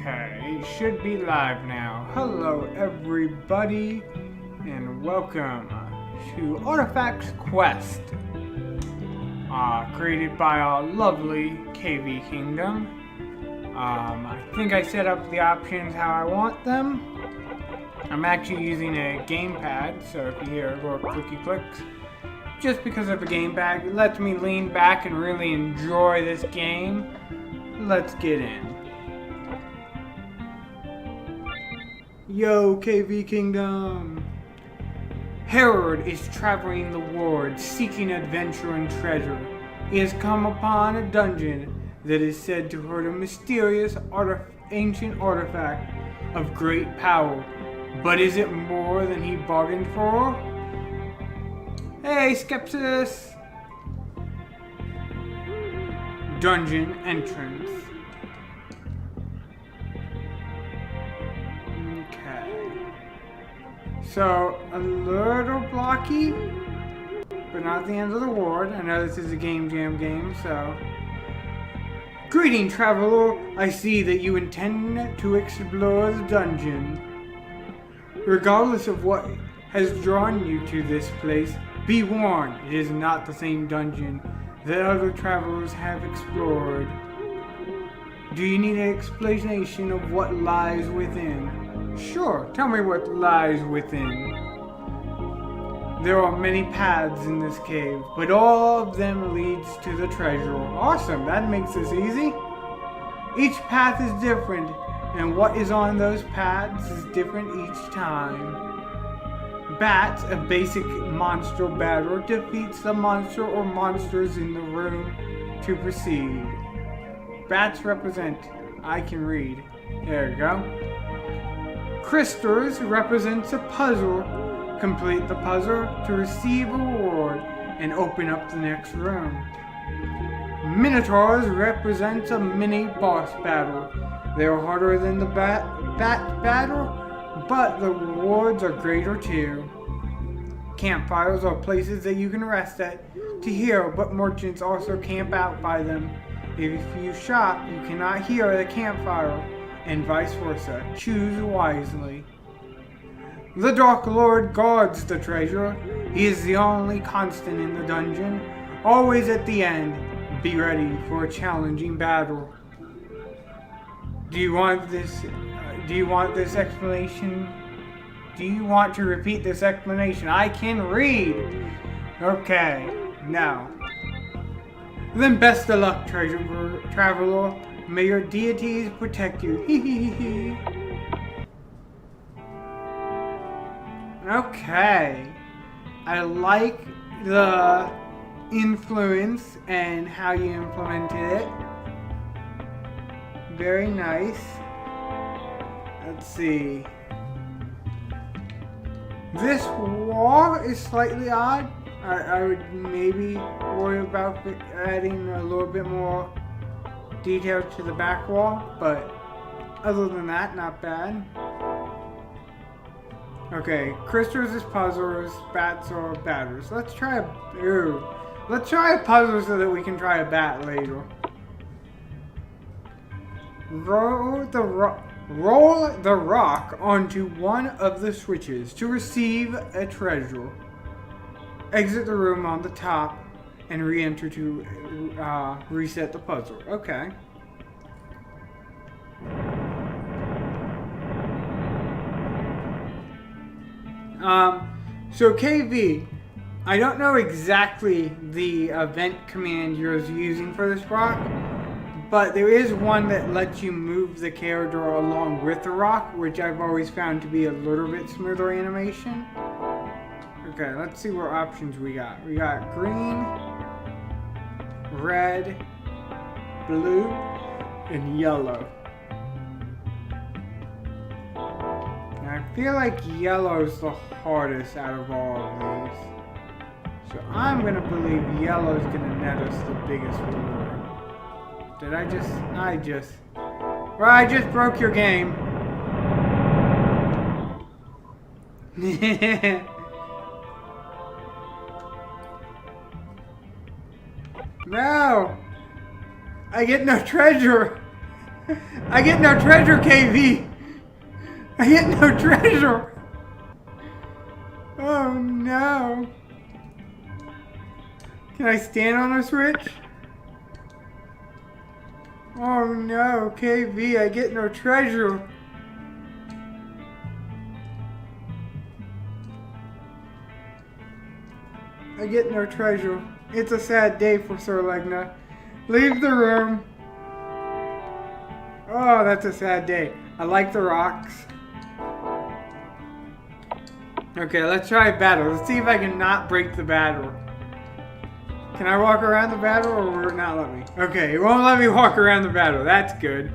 Okay, it should be live now. Hello everybody, and welcome to Artifacts Quest, created by our lovely KV Kingdom. I think I set up the options how I want them. I'm actually using a gamepad, so if you hear little clicky clicks, just because of the gamepad, it lets me lean back and really enjoy this game. Let's get in. Yo, KV Kingdom! Harold is traveling the world, seeking adventure and treasure. He has come upon a dungeon that is said to hold a mysterious ancient artifact of great power. But is it more than he bargained for? Hey, Skepsis! Dungeon entrance. So, a little blocky, but not the end of the world. I know this is a game jam game, so. Greeting, traveler. I see that you intend to explore the dungeon. Regardless of what has drawn you to this place, be warned, it is not the same dungeon that other travelers have explored. Do you need an explanation of what lies within? Sure, tell me what lies within. There are many paths in this cave, but all of them leads to the treasure. Awesome, that makes this easy. Each path is different, and what is on those paths is different each time. Bats, a basic monster battler, defeats the monster or monsters in the room to proceed. Bats represent, I can read. There you go. Crystals represents a puzzle. Complete the puzzle to receive a reward and open up the next room. Minotaurs represents a mini boss battle. They are harder than the bat battle, but the rewards are greater too. Campfires are places that you can rest at to hear, but merchants also camp out by them. If you shop, you cannot hear the campfire, and vice versa. Choose wisely. The Dark Lord guards the treasure. He is the only constant in the dungeon. Always at the end, be ready for a challenging battle. Do you want this explanation? Do you want to repeat this explanation? I can read. Okay, now. Then best of luck, traveler. May your deities protect you. Hee. Okay. I like the influence and how you implemented it. Very nice. Let's see. This wall is slightly odd. I would maybe worry about adding a little bit more detail to the back wall, but other than that, not bad. Okay, crystals is puzzlers, bats are batters. Let's try a puzzle so that we can try a bat later. Roll the rock onto one of the switches to receive a treasure. Exit the room on the top and re-enter to reset the puzzle. Okay. So KV, I don't know exactly the event command you're using for this rock, but there is one that lets you move the character along with the rock, which I've always found to be a little bit smoother animation. Okay, let's see what options we got. We got green, red, blue, and yellow. And I feel like yellow's the hardest out of all of these. So I'm gonna believe yellow's gonna net us the biggest reward. Did I just broke your game. No! I get no treasure! I get no treasure, KV. I get no treasure. Oh no. Can I stand on a switch? Oh no, KV, I get no treasure. I get no treasure. It's a sad day for Sir Legna. Leave the room. Oh, that's a sad day. I like the rocks. Okay, let's try a battle. Let's see if I can not break the battle. Can I walk around the battle or will it not let me? Okay, it won't let me walk around the battle. That's good.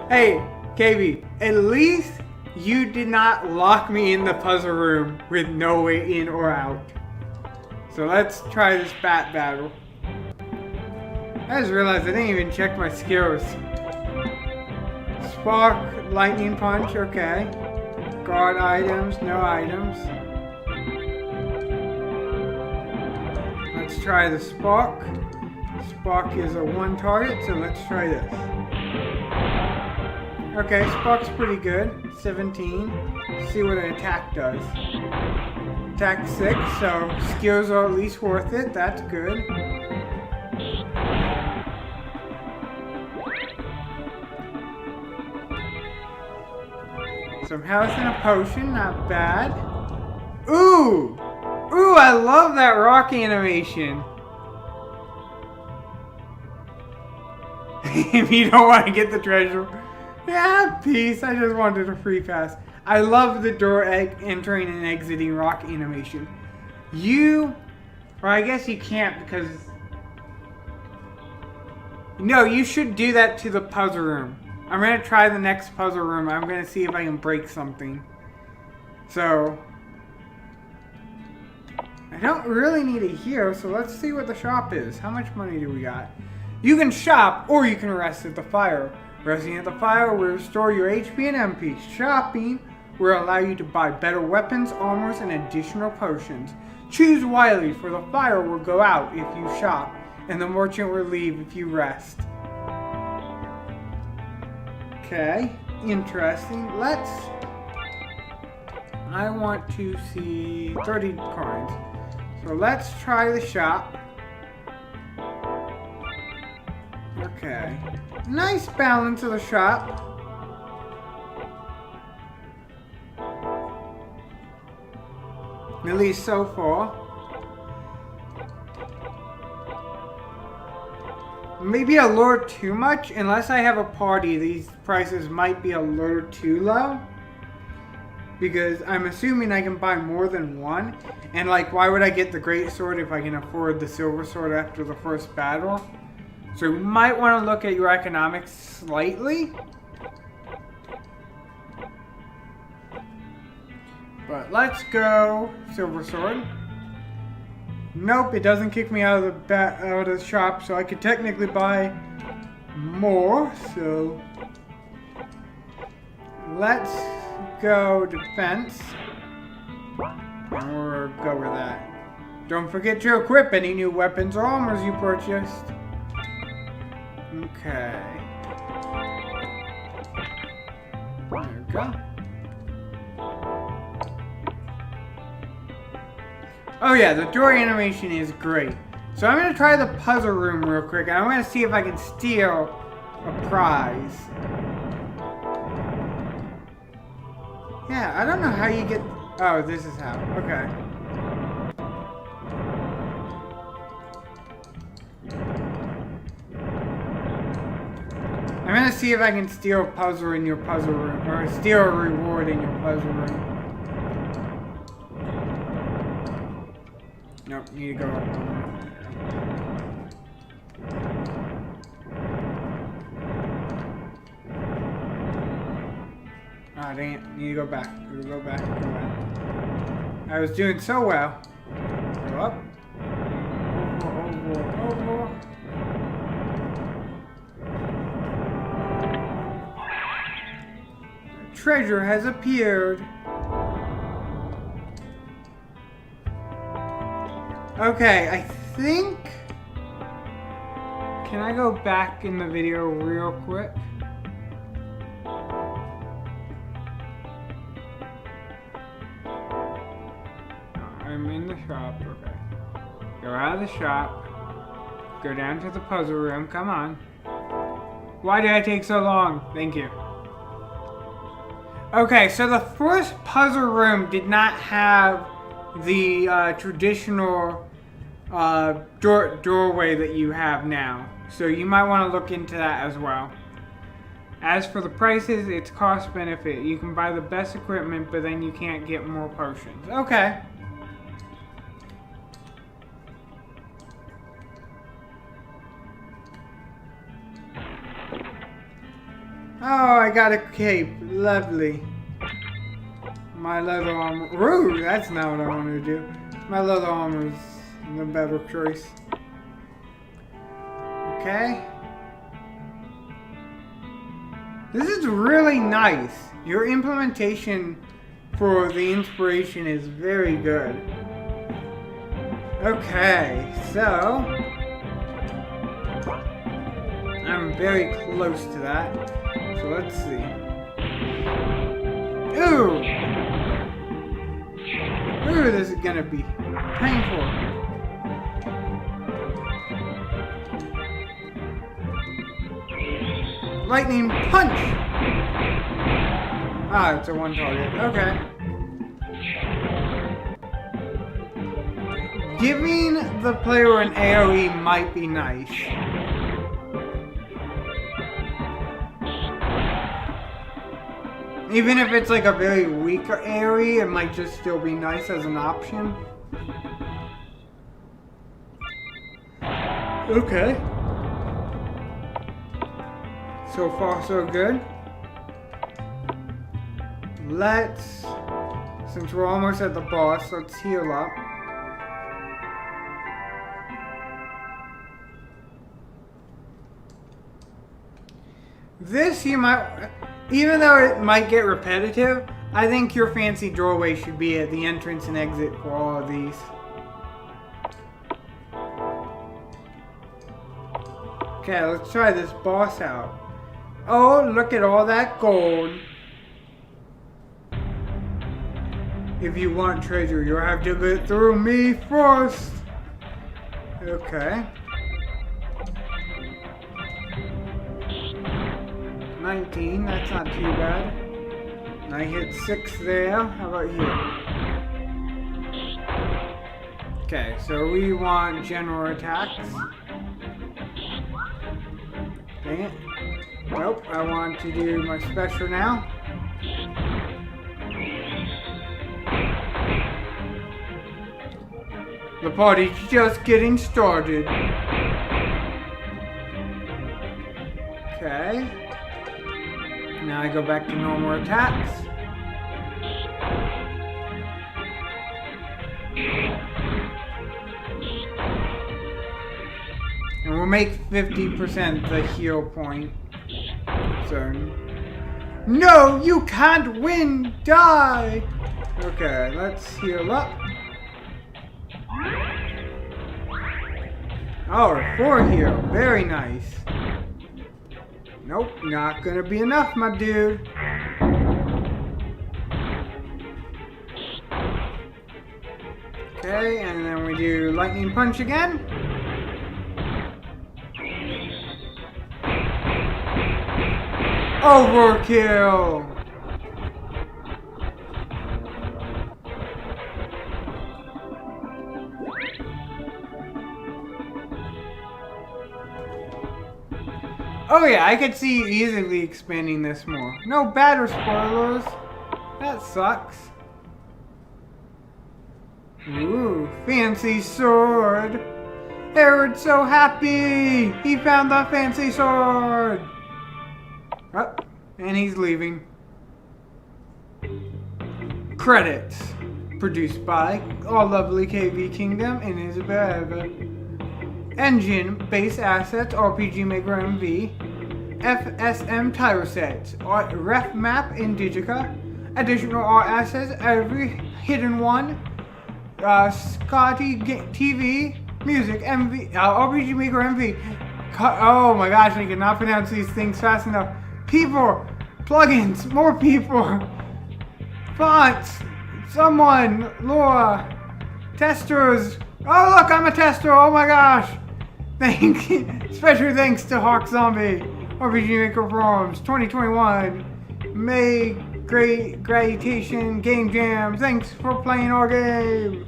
Hey, KB, at least you did not lock me in the puzzle room with no way in or out. So let's try this bat battle. I just realized I didn't even check my skills. Spark, lightning punch, okay. Guard items, no items. Let's try the spark. Spark is a one target, so let's try this. Okay, spark's pretty good. 17. Let's see what an attack does. Attack 6, so skills are at least worth it. That's good. Some health and a potion, not bad. Ooh! Ooh, I love that rock animation. If you don't want to get the treasure. Yeah, peace. I just wanted a free pass. I love the door entering and exiting rock animation. Or I guess you can't because... No, you should do that to the puzzle room. I'm going to try the next puzzle room. I'm going to see if I can break something. So... I don't really need a hero, so let's see what the shop is. How much money do we got? You can shop, or you can rest at the fire. Resting at the fire will restore your HP and MP. Shopping will allow you to buy better weapons, armors, and additional potions. Choose wisely, for the fire will go out if you shop, and the merchant will leave if you rest. Okay, interesting. I want to see 30 coins. So let's try the shop. Okay. Nice balance of the shop. At least so far. Maybe a little too much. Unless I have a party, these prices might be a little too low. Because I'm assuming I can buy more than one. And like, why would I get the great sword if I can afford the silver sword after the first battle? So you might want to look at your economics slightly. But let's go silver sword. Nope, it doesn't kick me out of the shop, so I could technically buy more. So let's go defense. And we'll go with that. Don't forget to equip any new weapons or armors you purchased. Okay. There we go. Oh yeah, the door animation is great. So I'm going to try the puzzle room real quick, and I'm going to see if I can steal a prize. Yeah, I don't know how you get... Oh, this is how. Okay. I'm going to see if I can steal a puzzle in your puzzle room, or steal a reward in your puzzle room. Nope, need to go up. Ah, dang it. Need to go back. Go back. I was doing so well. Go up. Over. Treasure has appeared. Okay, I think... Can I go back in the video real quick? shop. Okay. Go out of the shop. Go down to the puzzle room. Come on. Why did I take so long? Thank you. Okay, so the first puzzle room did not have the traditional doorway that you have now. So you might want to look into that as well. As for the prices, it's cost benefit. You can buy the best equipment, but then you can't get more potions. Okay. Oh, I got a cape. Lovely. My leather armor. Ooh, that's not what I wanted to do. My leather armor is the better choice. Okay. This is really nice. Your implementation for the inspiration is very good. Okay, so I'm very close to that. So let's see. Ooh! Ooh, this is gonna be painful. Lightning punch! Ah, it's a one target. Okay. Giving the player an AoE might be nice. Even if it's like a very weak area, it might just still be nice as an option. Okay. So far, so good. Since we're almost at the boss, let's heal up. This you might... Even though it might get repetitive, I think your fancy doorway should be at the entrance and exit for all of these. Okay, let's try this boss out. Oh, look at all that gold. If you want treasure, you'll have to get through me first. Okay. 19, that's not too bad. And I hit 6 there. How about here? Okay, so we want general attacks. Dang it. Nope, I want to do my special now. The party's just getting started. Okay. Now I go back to normal attacks. And we'll make 50% the heal point. So, no, you can't win! Die! Okay, let's heal up. Oh, 4 heal. Very nice. Nope, not gonna be enough, my dude. Okay, and then we do lightning punch again. Overkill! Oh yeah, I could see easily expanding this more. No bad spoilers. That sucks. Ooh, fancy sword. Harold's so happy. He found the fancy sword. Oh, and he's leaving. Credits. Produced by All Lovely KV Kingdom and Isabella. Engine, base assets, RPG Maker MV, FSM Tyro sets, ref map in Digica, additional art assets, every hidden one, Scotty TV, music, MV, RPG Maker MV. Oh my gosh, I cannot pronounce these things fast enough. People, plugins, more people, fonts, someone, Laura. Testers! Oh look, I'm a tester! Oh my gosh! Special thanks to Hawk Zombie, RPG Maker Forums 2021. May great gravitation game jam. Thanks for playing our game.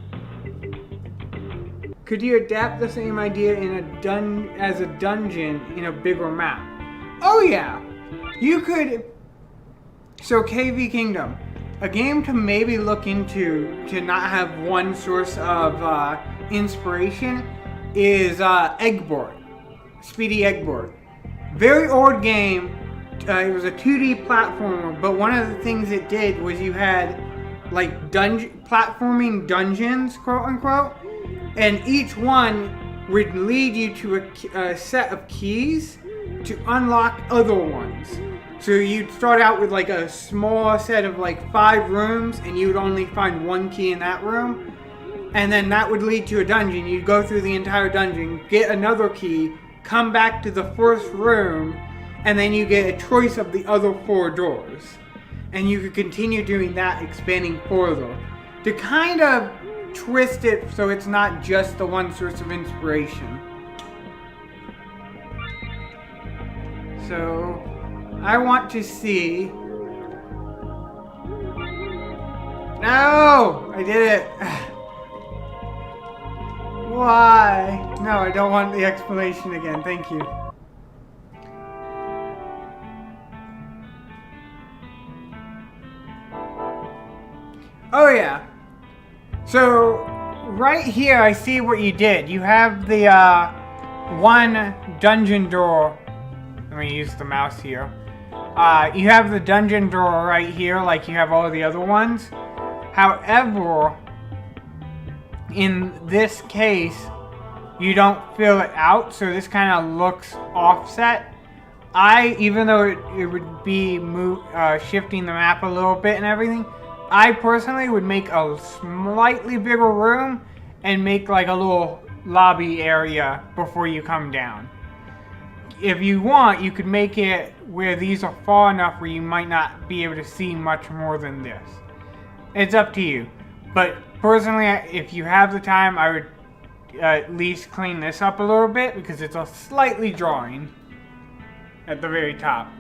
Could you adapt the same idea in as a dungeon in a bigger map? Oh yeah, you could. So KV Kingdom, a game to maybe look into to not have one source of inspiration is Eggboard, Speedy Eggboard. Very old game. It was a 2D platformer, but one of the things it did was you had like platforming dungeons, quote unquote, and each one would lead you to a set of keys to unlock other ones. So you'd start out with like a small set of like 5 rooms, and you would only find one key in that room. And then that would lead to a dungeon. You'd go through the entire dungeon, get another key, come back to the first room, and then you get a choice of the other 4 doors. And you could continue doing that, expanding further. To kind of twist it so it's not just the one source of inspiration. So, I want to see... No! I did it! Why? No, I don't want the explanation again. Thank you. Oh yeah. So, right here I see what you did. You have the one dungeon door. Let me use the mouse here. You have the dungeon door right here like you have all the other ones. However, in this case, you don't fill it out, so this kind of looks offset. Even though it would be shifting the map a little bit and everything, I personally would make a slightly bigger room and make like a little lobby area before you come down. If you want, you could make it where these are far enough where you might not be able to see much more than this. It's up to you. But personally, if you have the time, I would at least clean this up a little bit because it's a slightly drawing at the very top.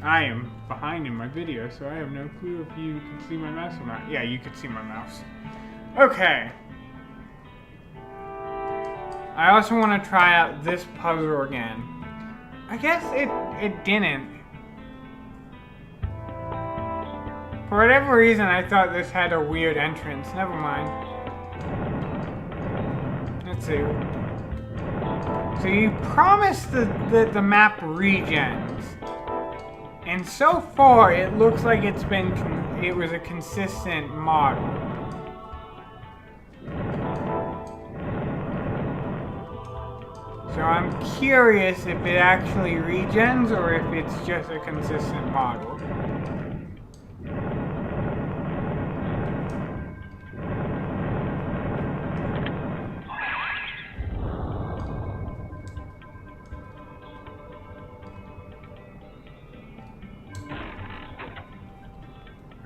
I am behind in my video, so I have no clue if you can see my mouse or not. Yeah, you can see my mouse. Okay. I also want to try out this puzzle again. I guess it didn't. For whatever reason, I thought this had a weird entrance. Never mind. Let's see. So you promised that the map regens. And so far, it looks like it was a consistent model. So I'm curious if it actually regens or if it's just a consistent model.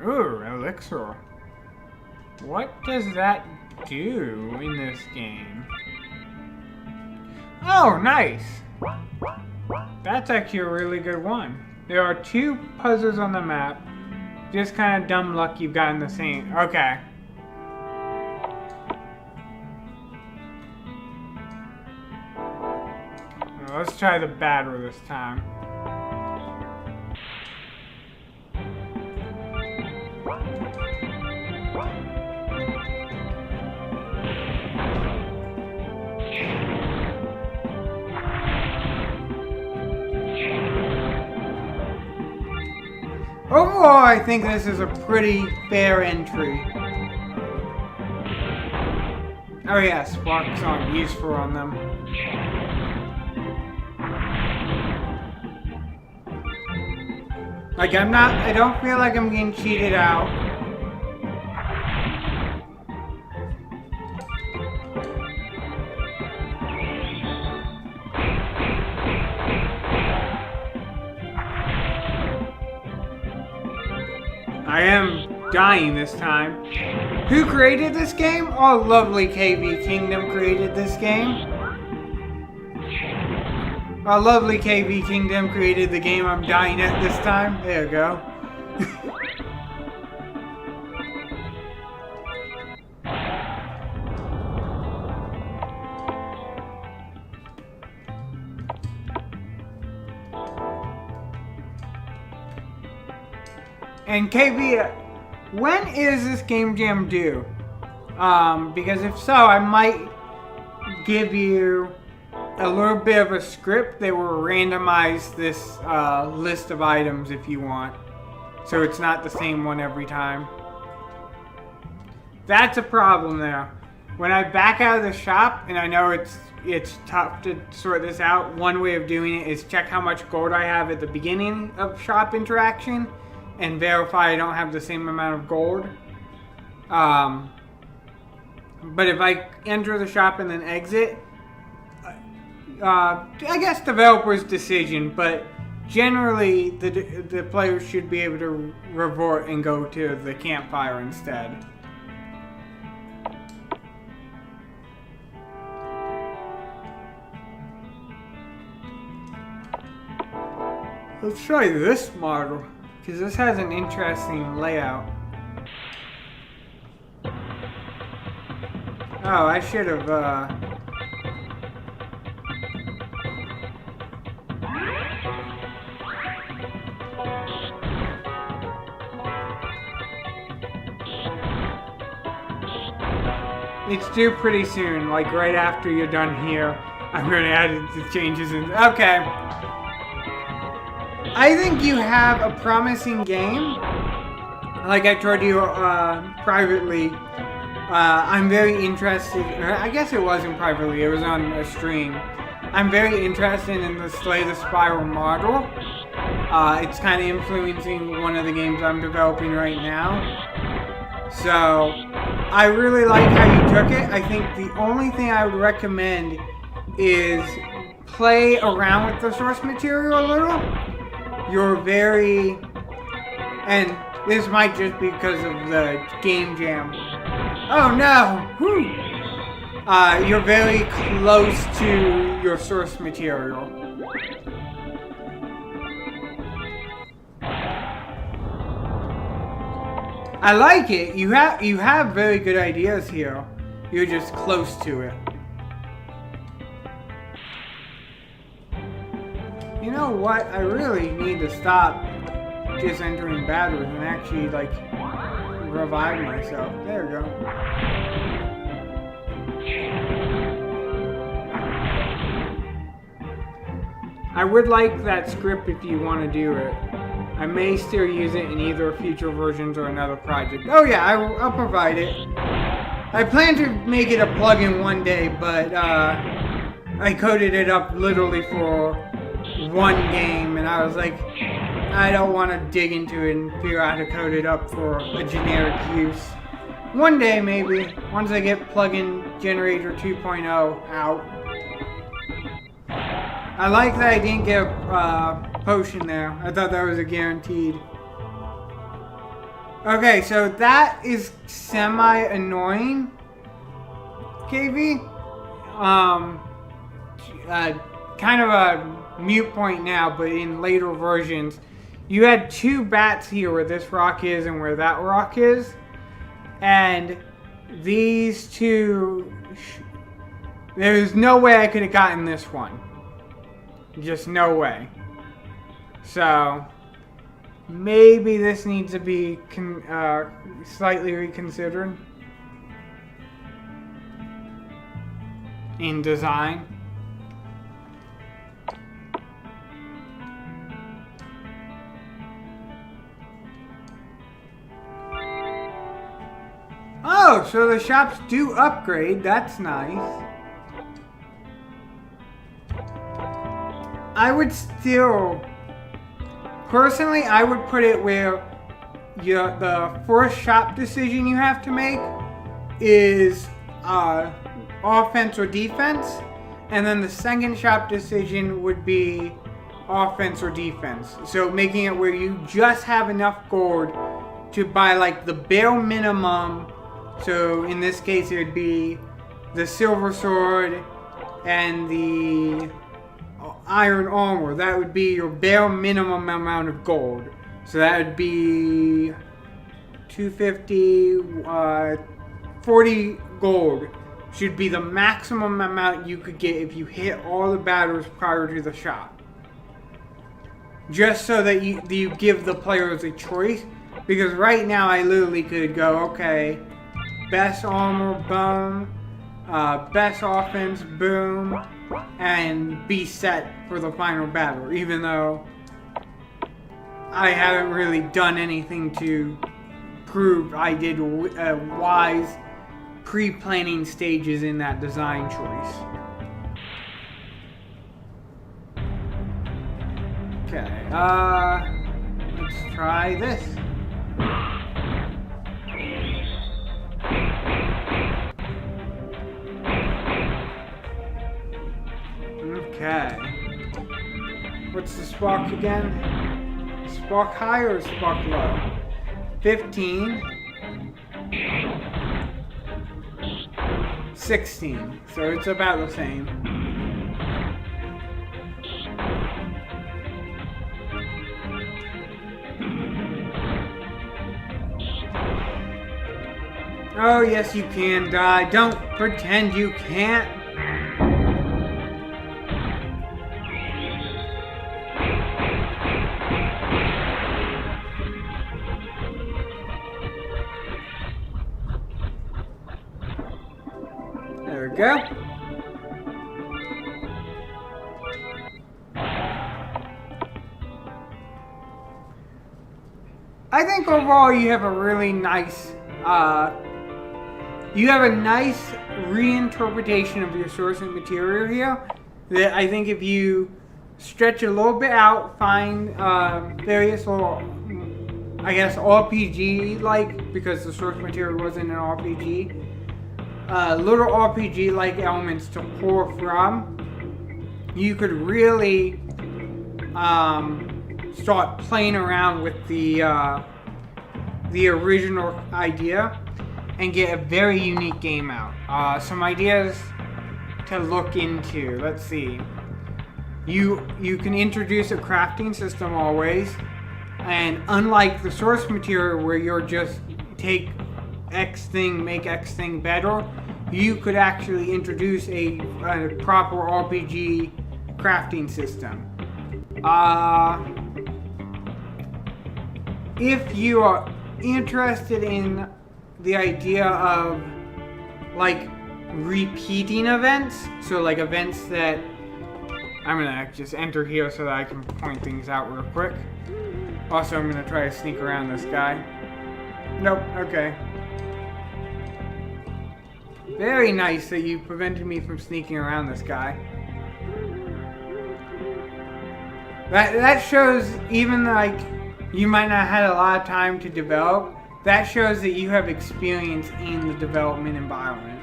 Ooh, elixir. What does that do in this game? Oh, nice! That's actually a really good one. There are 2 puzzles on the map. Just kind of dumb luck you've gotten the same. Okay. Well, let's try the battle this time. Overall, I think this is a pretty fair entry. Oh yeah, sparks aren't useful on them. Like I don't feel like I'm getting cheated out. I am dying this time. Who created this game? Oh, lovely KV Kingdom created this game. Our lovely KV Kingdom created the game I'm dying at this time. There you go. And KV, when is this Game Jam due? Because if so, I might give you a little bit of a script that will randomize this list of items if you want. So it's not the same one every time. That's a problem there. When I back out of the shop, and I know it's tough to sort this out, one way of doing it is check how much gold I have at the beginning of shop interaction and verify I don't have the same amount of gold. But if I enter the shop and then exit, I guess developer's decision, but generally the players should be able to revert and go to the campfire instead. Let's try this model, because this has an interesting layout. Oh, I should have, It's due pretty soon, like right after you're done here. I'm going to add the changes in. Okay. I think you have a promising game. Like I told you privately, I'm very interested. I guess it wasn't privately, it was on a stream. I'm very interested in the Slay the Spiral model. It's kind of influencing one of the games I'm developing right now. So, I really like how you took it. I think the only thing I would recommend is play around with the source material a little. You're very, and this might just be because of the game jam. Oh no! Whew. You're very close to your source material. I like it. You have very good ideas here. You're just close to it. You know what? I really need to stop just entering battles and actually like revive myself. There we go. I would like that script if you want to do it. I may still use it in either future versions or another project. Oh yeah, I'll provide it. I plan to make it a plugin one day, but I coded it up literally for one game, and I was like, I don't want to dig into it and figure out how to code it up for a generic use. One day, maybe, once I get plugin generator 2.0 out. I like that I didn't get a potion there. I thought that was a guaranteed. Okay, so that is semi-annoying, KV. Kind of a mute point now, but in later versions, you had two bats here where this rock is and where that rock is. And these two, there's no way I could have gotten this one. Just no way. So, maybe this needs to be slightly reconsidered in design. Oh, so the shops do upgrade. That's nice. I would still, personally, I would put it where the first shop decision you have to make is offense or defense, and then the second shop decision would be offense or defense. So making it where you just have enough gold to buy like the bare minimum So in this case, it would be the silver sword and the iron armor. That would be your bare minimum amount of gold. So that would be 250, 40 gold should be the maximum amount you could get if you hit all the battles prior to the shop. Just so that you give the players a choice. Because right now I literally could go, okay, best armor, boom, best offense, boom, and be set for the final battle. Even though I haven't really done anything to prove I did wise pre-planning stages in that design choice. Okay, let's try this. Okay. What's the spark again? Spark high or spark low? 15. 16. So it's about the same. Oh, yes, you can die. Don't pretend you can't. There we go. I think overall you have a really nice, you have a nice reinterpretation of your source and material here that I think if you stretch a little bit out, find various little, I guess, RPG-like, because the source material wasn't an RPG, little RPG-like elements to pour from, you could really start playing around with the original idea and get a very unique game out. Some ideas to look into. Let's see. You can introduce a crafting system always, and unlike the source material where you're just take X thing, make X thing better, you could actually introduce a proper RPG crafting system. If you are interested in the idea of like repeating events, so like events that I'm gonna just enter here so that I can point things out real quick. Also, I'm gonna try to sneak around this guy. Nope, okay. Very nice that you prevented me from sneaking around this guy. That shows, even like you might not have had a lot of time to develop, that shows that you have experience in the development environment.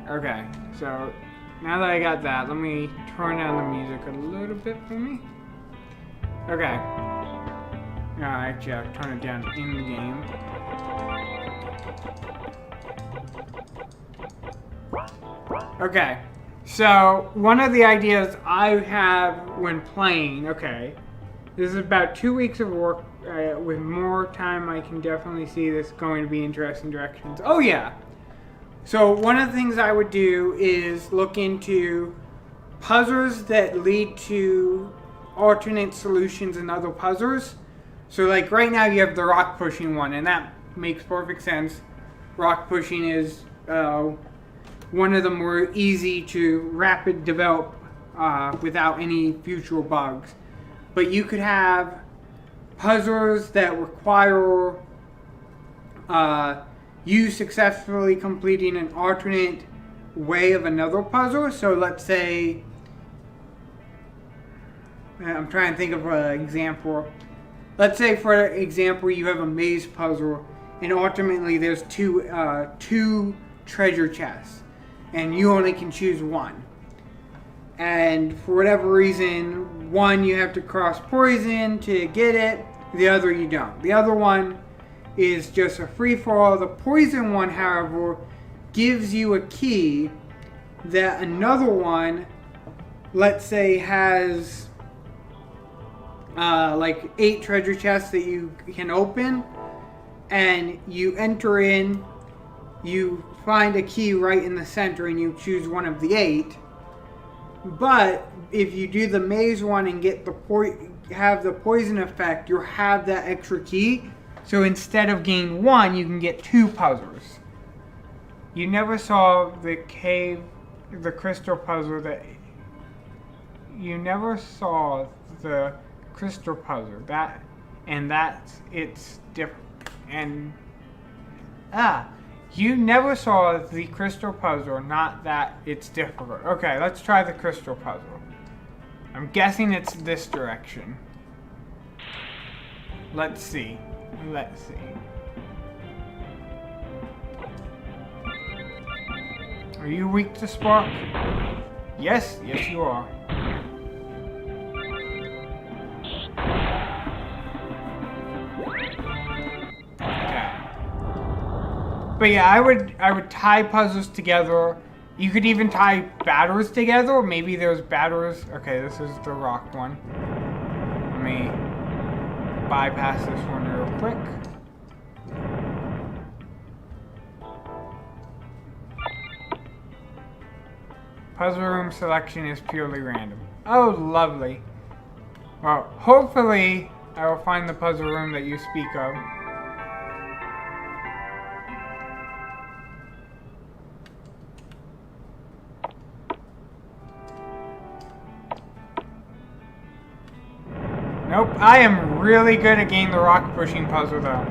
Okay, so now that I got that, let me turn down the music a little bit for me. Okay. Alright, yeah, turn it down in the game. Okay, so one of the ideas I have when playing, okay, this is about 2 weeks of work. With more time, I can definitely see this going to be interesting directions. Oh yeah! So one of the things I would do is look into puzzles that lead to alternate solutions in other puzzles. So like right now you have the rock pushing one, and that makes perfect sense. Rock pushing is one of the more easy to rapid develop without any future bugs. But you could have puzzles that require you successfully completing an alternate way of another puzzle. So let's say, I'm trying to think of an example. Let's say, for example, you have a maze puzzle, and ultimately there's two treasure chests, and you only can choose one. and for whatever reason, one you have to cross poison to get it, the other you don't. The other one is just a free-for-all. The poison one, however, gives you a key that another one, let's say, has like 8 treasure chests that you can open, and you enter in, you find a key right in the center and you choose one of the 8. But if you do the maze one and get have the poison effect, you'll have that extra key. So instead of getting 1, you can get 2 puzzles. You never saw the crystal puzzle you never saw the crystal puzzle. It's different. And you never saw the crystal puzzle, not that it's difficult. Okay, let's try the crystal puzzle. I'm guessing it's this direction. Let's see. Are you weak to spark? Yes, you are. But yeah, I would tie puzzles together. You could even tie batters together, or maybe there's batters. Okay, this is the rock one. Let me bypass this one real quick. Puzzle room selection is purely random. Oh, lovely. Well, hopefully I will find the puzzle room that you speak of. Nope, I am really good at getting the rock pushing puzzle though.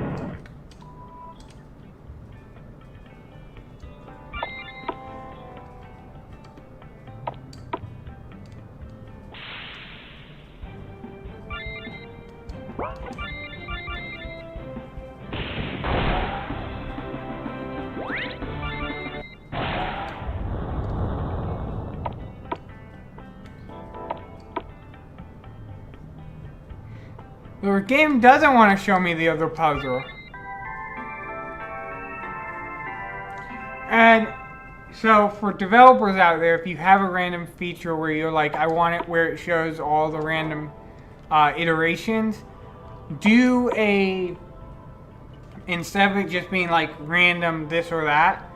The game doesn't want to show me the other puzzle. And so for developers out there, if you have a random feature where you're like, I want it where it shows all the random iterations, instead of it just being like random this or that,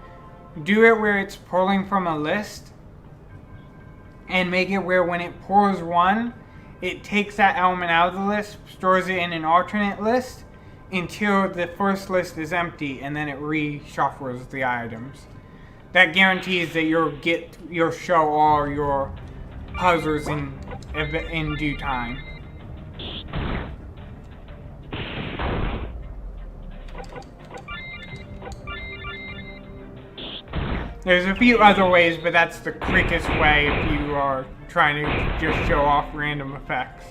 do it where it's pulling from a list, and make it where when it pulls one, it takes that element out of the list, stores it in an alternate list until the first list is empty, and then it reshuffles the items. That guarantees that you'll show all your puzzles in due time. There's a few other ways, but that's the quickest way if you are trying to just show off random effects.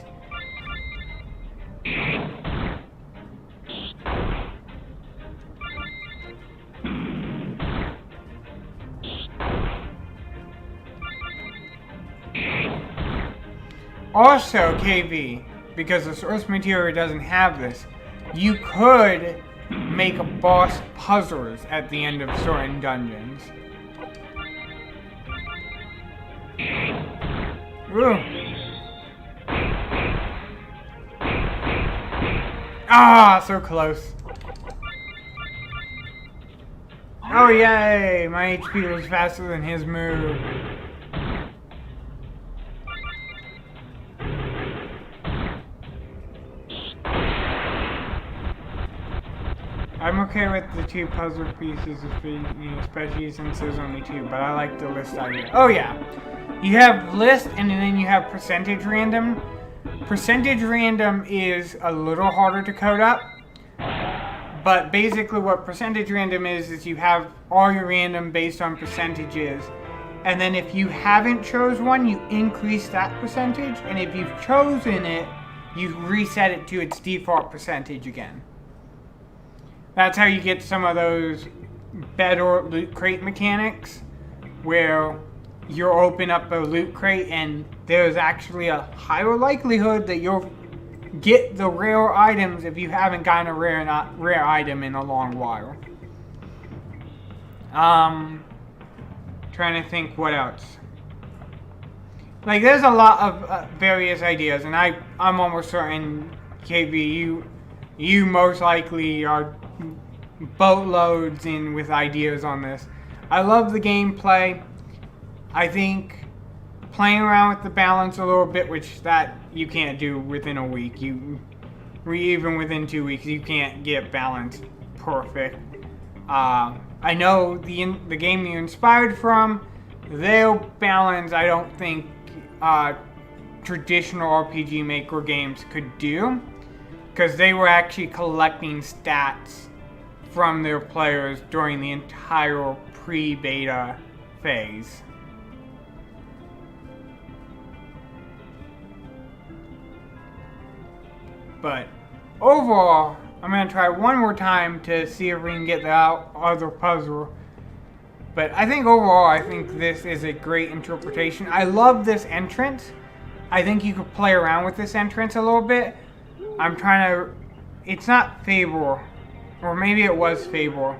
Also, KV, because the source material doesn't have this, you could make boss puzzles at the end of certain dungeons. Ooh. Ah, so close. Oh yay, my HP was faster than his move. I'm okay with the 2 puzzle pieces, especially since there's only 2, but I like the list idea. Oh yeah, you have list and then you have percentage random. Percentage random is a little harder to code up, but basically what percentage random is you have all your random based on percentages, and then if you haven't chose one, you increase that percentage, and if you've chosen it, you reset it to its default percentage again. That's how you get some of those better loot crate mechanics, where you'll open up a loot crate and there's actually a higher likelihood that you'll get the rare items if you haven't gotten a rare item in a long while. Trying to think what else. Like, there's a lot of various ideas, and I'm almost certain, KB, you most likely are boatloads in with ideas on this. I love the gameplay. I think playing around with the balance a little bit, which that you can't do within a week. Even within 2 weeks, you can't get balance perfect. I know the game you're inspired from, their balance I don't think traditional RPG Maker games could do, because they were actually collecting stats from their players during the entire pre-beta phase. But overall, I'm going to try one more time to see if we can get the other puzzle. But I think overall, I think this is a great interpretation. I love this entrance. I think you could play around with this entrance a little bit. I'm trying to... It's not Fable. Or maybe it was Fable.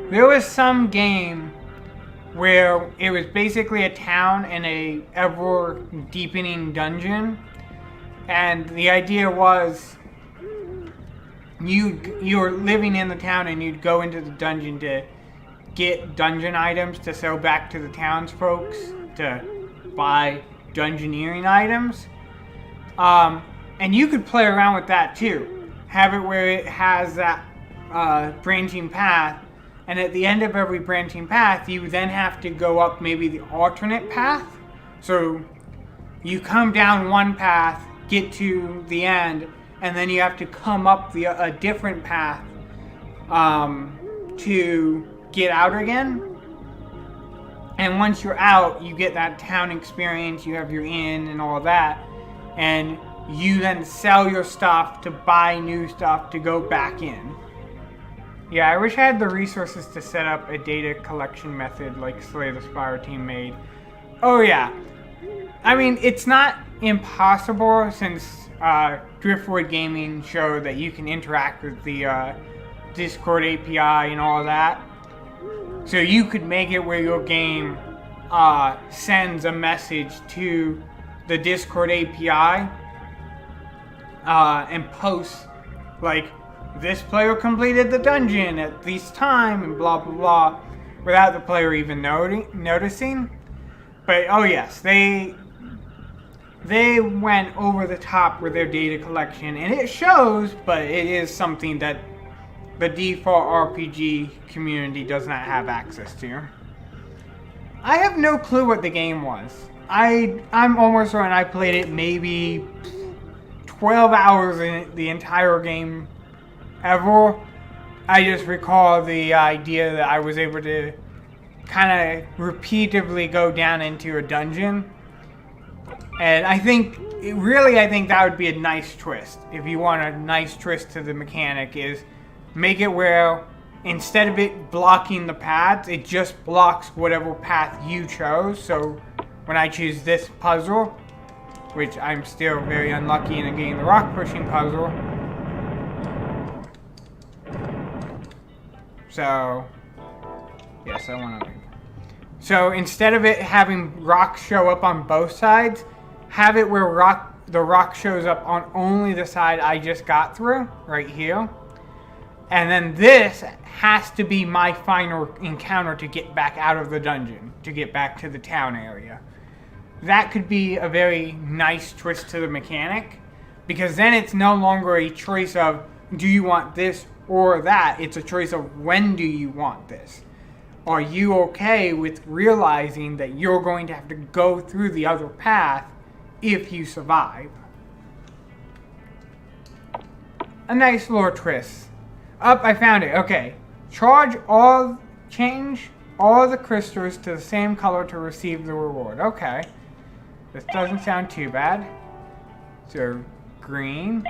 There was some game where it was basically a town in a ever-deepening dungeon. And the idea was you were living in the town and you'd go into the dungeon to get dungeon items to sell back to the townsfolk to buy dungeoneering items. And you could play around with that too. Have it where it has that branching path, and at the end of every branching path you then have to go up maybe the alternate path. So you come down one path, get to the end, and then you have to come up a different path to get out again. And once you're out, you get that town experience, you have your inn and all that, and you then sell your stuff to buy new stuff to go back in. Yeah, I wish I had the resources to set up a data collection method like Slay the Spire team made. Oh yeah, I mean, it's not impossible, since Driftwood Gaming showed that you can interact with the Discord API and all that. So you could make it where your game sends a message to the Discord API and posts like, this player completed the dungeon at this time and blah blah blah, without the player even noticing. But oh yes, they went over the top with their data collection, and it shows, but it is something that the default RPG community does not have access to. I have no clue what the game was. I'm almost certain I played it maybe 12 hours in the entire game ever. I just recall the idea that I was able to kind of repeatedly go down into a dungeon. And I think that would be a nice twist. If you want a nice twist to the mechanic, is make it where instead of it blocking the paths, it just blocks whatever path you chose. So when I choose this puzzle, which I'm still very unlucky in getting the rock pushing puzzle. So, yes, I want to. So instead of it having rocks show up on both sides, have it where the rock shows up on only the side I just got through, right here. And then this has to be my final encounter to get back out of the dungeon, to get back to the town area. That could be a very nice twist to the mechanic, because then it's no longer a choice of, do you want this or that? It's a choice of, when do you want this? Are you okay with realizing that you're going to have to go through the other path if you survive? A nice little twist. I found it. Okay. Change all the crystals to the same color to receive the reward. Okay. This doesn't sound too bad. So, green.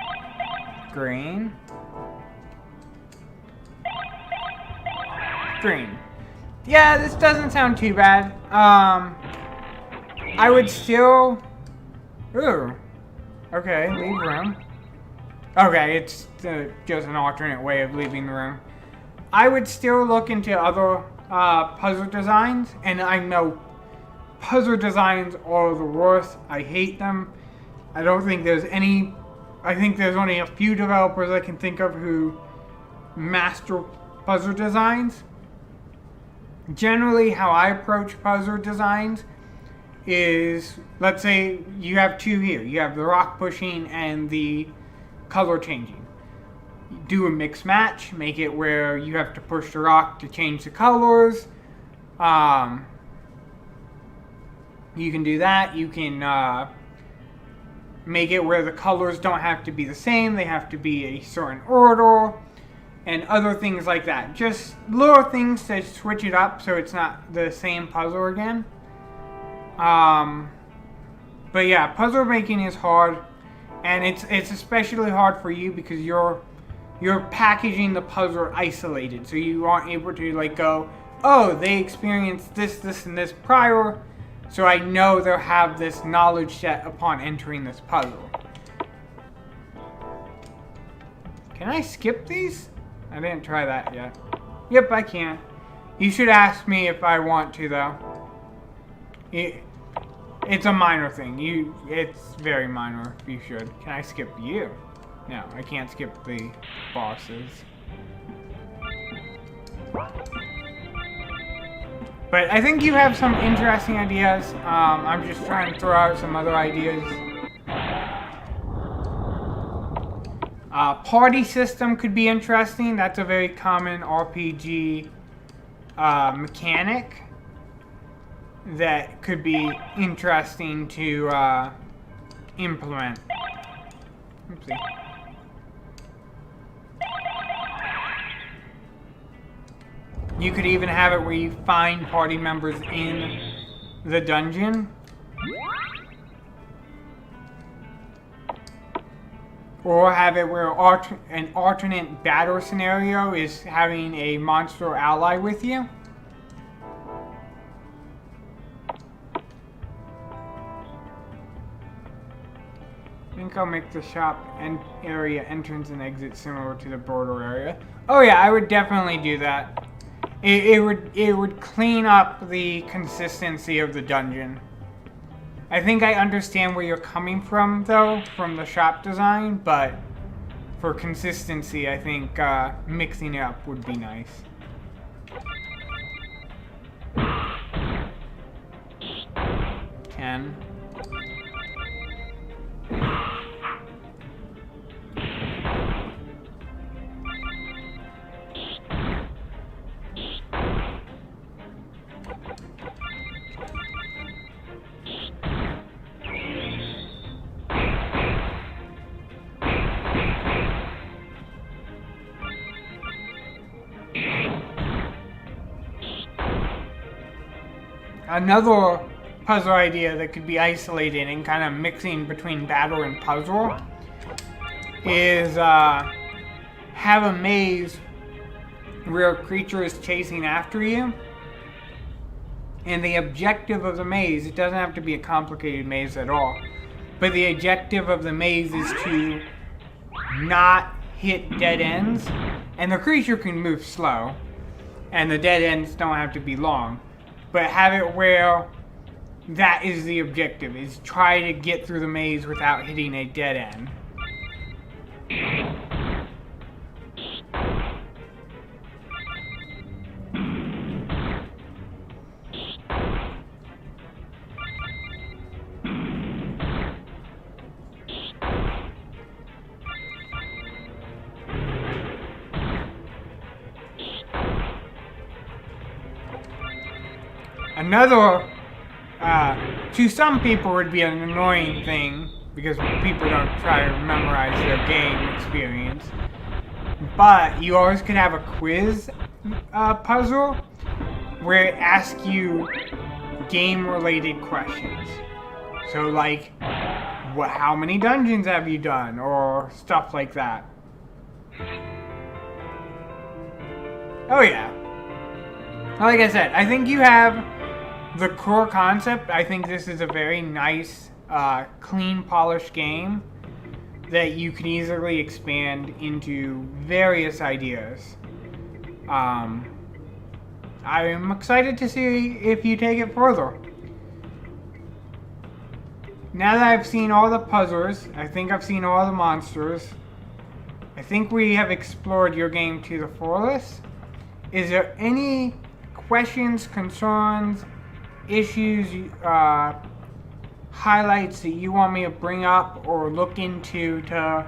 Green. Green. Yeah, this doesn't sound too bad. I would still... Ooh. Okay, leave room. Okay, it's just an alternate way of leaving the room. I would still look into other puzzle designs, and I know puzzle designs are the worst. I hate them. I don't think there's any... I think there's only a few developers I can think of who master puzzle designs. Generally, how I approach puzzle designs is, let's say you have two here. You have the rock pushing and the color changing. Do a mix match, make it where you have to push the rock to change the colors. You can do that. You can make it where the colors don't have to be the same. They have to be a certain order. And other things like that. Just little things to switch it up so it's not the same puzzle again. But yeah, puzzle making is hard. And it's especially hard for you because you're packaging the puzzle isolated. So you aren't able to like go, oh, they experienced this, and this prior. So I know they'll have this knowledge set upon entering this puzzle. Can I skip these? I didn't try that yet. Yep, I can. You should ask me if I want to, though. It's a minor thing. It's very minor. You should. Can I skip you? No, I can't skip the bosses. But I think you have some interesting ideas. I'm just trying to throw out some other ideas. Party system could be interesting. That's a very common RPG mechanic that could be interesting to implement. Oopsie. You could even have it where you find party members in the dungeon. Or have it where an alternate battle scenario is having a monster ally with you. I think I'll make the shop area entrance and exit similar to the border area. Oh yeah, I would definitely do that. It would clean up the consistency of the dungeon. I think I understand where you're coming from, though, from the shop design, but for consistency, I think mixing it up would be nice. Ten. Another puzzle idea that could be isolated and kind of mixing between battle and puzzle is have a maze where a creature is chasing after you. And the objective of the maze, it doesn't have to be a complicated maze at all, but the objective of the maze is to not hit dead ends. And the creature can move slow, and the dead ends don't have to be long. But have it where that is the objective, is try to get through the maze without hitting a dead end. Another, to some people would be an annoying thing, because people don't try to memorize their game experience, but you always could have a quiz puzzle where it asks you game-related questions. So like, how many dungeons have you done, or stuff like that. Oh yeah. Like I said, I think you have the core concept, I think this is a very nice, clean, polished game that you can easily expand into various ideas. I'm excited to see if you take it further. Now that I've seen all the puzzlers, I think I've seen all the monsters, I think we have explored your game to the fullest. Is there any questions, concerns, issues, highlights that you want me to bring up or look into to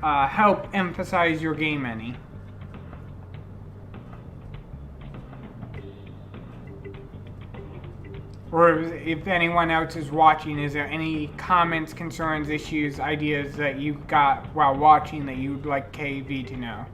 help emphasize your game any? Or if anyone else is watching, is there any comments, concerns, issues, ideas that you got while watching that you'd like KV to know?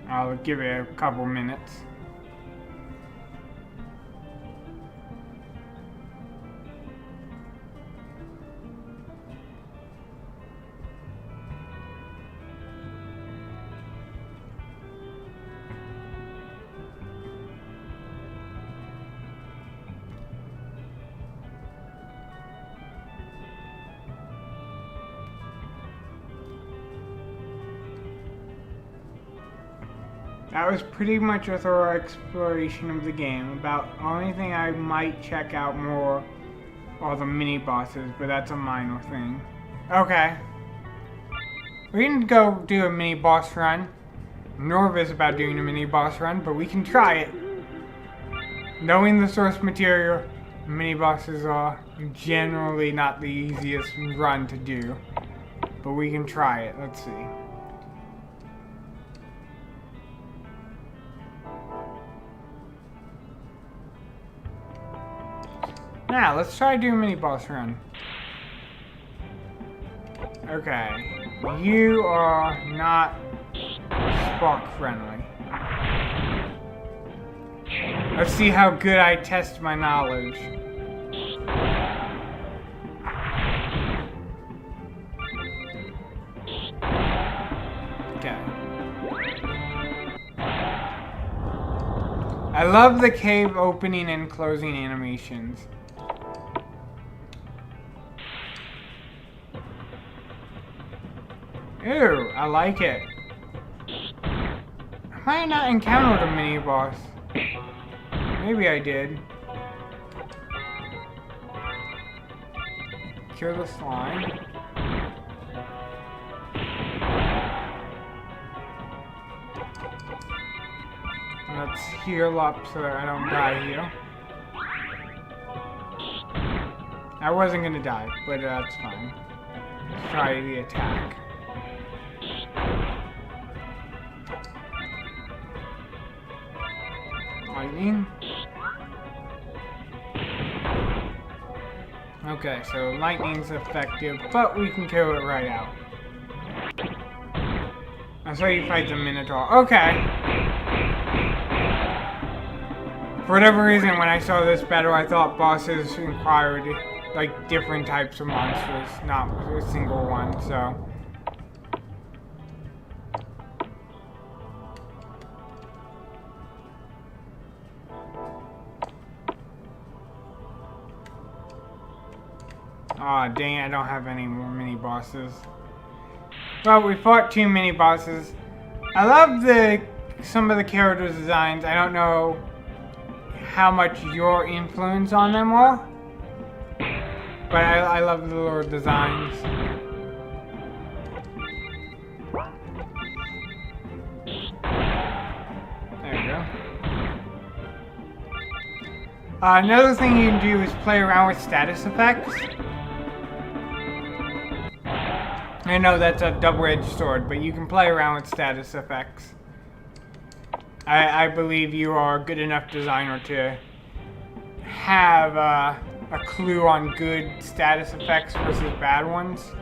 I'll give it a couple minutes. That was pretty much a thorough exploration of the game. About the only thing I might check out more are the mini bosses, but that's a minor thing. Okay. We can go do a mini boss run. I'm nervous about doing a mini boss run, but we can try it. Knowing the source material, mini bosses are generally not the easiest run to do. But we can try it. Let's see. Now, let's try doing a mini boss run. Okay. You are not spark friendly. Let's see how good I test my knowledge. Okay. I love the cave opening and closing animations. Ew, I like it. I might not encountered a mini boss. Maybe I did. Cure the slime. Let's heal up so that I don't die here. I wasn't gonna die, but that's fine. Let's try the attack. Lightning. Okay, so lightning's effective, but we can kill it right out. That's how you fight the Minotaur. Okay. For whatever reason, when I saw this battle, I thought bosses required like different types of monsters, not a single one, so. Aw, dang it, I don't have any more mini bosses. Well, we fought 2 mini bosses. I love some of the character designs. I don't know how much your influence on them were, but I love the little designs. There you go. Another thing you can do is play around with status effects. I know that's a double-edged sword, but you can play around with status effects. I believe you are a good enough designer to have a clue on good status effects versus bad ones.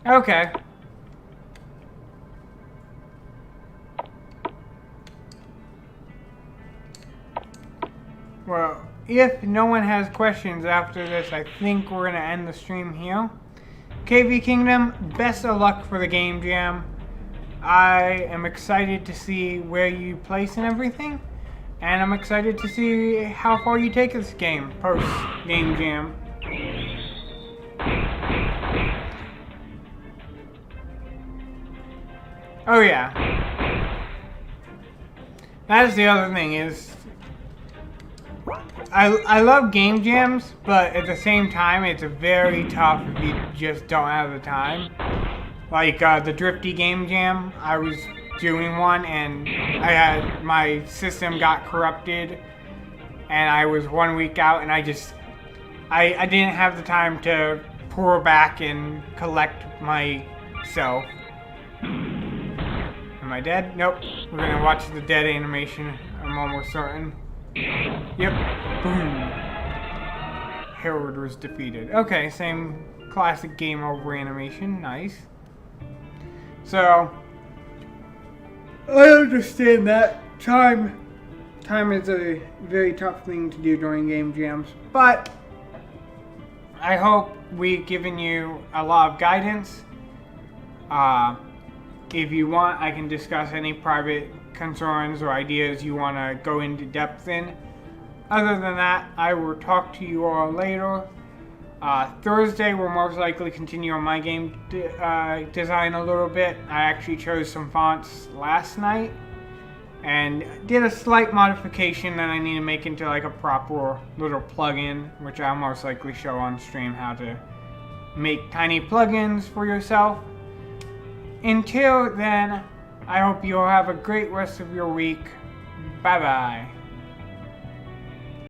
Okay. Well, if no one has questions after this, I think we're going to end the stream here. KV Kingdom, best of luck for the game jam. I am excited to see where you place and everything. And I'm excited to see how far you take this game, post-game jam. Oh yeah. That is the other thing is, I love game jams, but at the same time, it's very tough if you just don't have the time. Like the Drifty game jam, I was doing one and my system got corrupted, and I was 1 week out, and I didn't have the time to pour back and collect myself. Am I dead? Nope. We're gonna watch the dead animation. I'm almost certain. Yep. Boom. Herod was defeated. Okay, same classic game over animation. Nice. So, I understand that time is a very tough thing to do during game jams, but I hope we've given you a lot of guidance. If you want, I can discuss any private concerns or ideas you want to go into depth in. Other than that, I will talk to you all later. Thursday, we'll most likely continue on my game design a little bit. I actually chose some fonts last night and did a slight modification that I need to make into like a proper little plugin, which I'll most likely show on stream how to make tiny plugins for yourself. Until then, I hope you all have a great rest of your week. Bye bye.